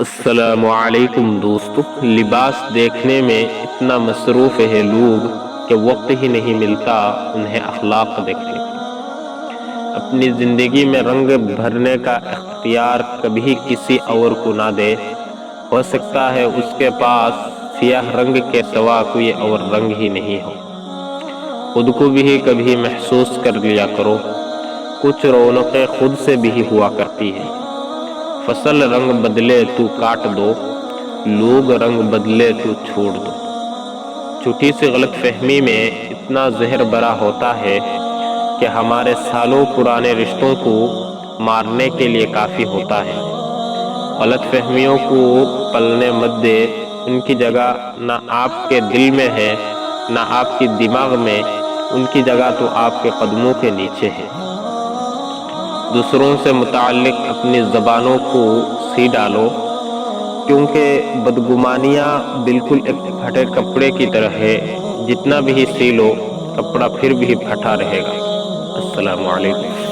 السلام علیکم دوستو، لباس دیکھنے میں اتنا مصروف ہے لوگ کہ وقت ہی نہیں ملتا انہیں اخلاق دیکھنے کا۔ اپنی زندگی میں رنگ بھرنے کا اختیار کبھی کسی اور کو نہ دے، ہو سکتا ہے اس کے پاس سیاہ رنگ کے سوا کوئی اور رنگ ہی نہیں ہو۔ خود کو بھی کبھی محسوس کر لیا کرو، کچھ رونقیں خود سے بھی ہوا کرتی ہے۔ فصل رنگ بدلے تو کاٹ دو، لوگ رنگ بدلے تو چھوڑ دو۔ چھوٹی سی غلط فہمی میں اتنا زہر بھرا ہوتا ہے کہ ہمارے سالوں پرانے رشتوں کو مارنے کے لیے کافی ہوتا ہے۔ غلط فہمیوں کو پلنے مت دے، ان کی جگہ نہ آپ کے دل میں ہے نہ آپ کی دماغ میں، ان کی جگہ تو آپ کے قدموں کے نیچے ہے۔ دوسروں سے متعلق اپنی زبانوں کو سی ڈالو، کیونکہ بدگمانیاں بالکل ایک پھٹے کپڑے کی طرح ہے، جتنا بھی سی لو کپڑا پھر بھی پھٹا رہے گا۔ السلام علیکم۔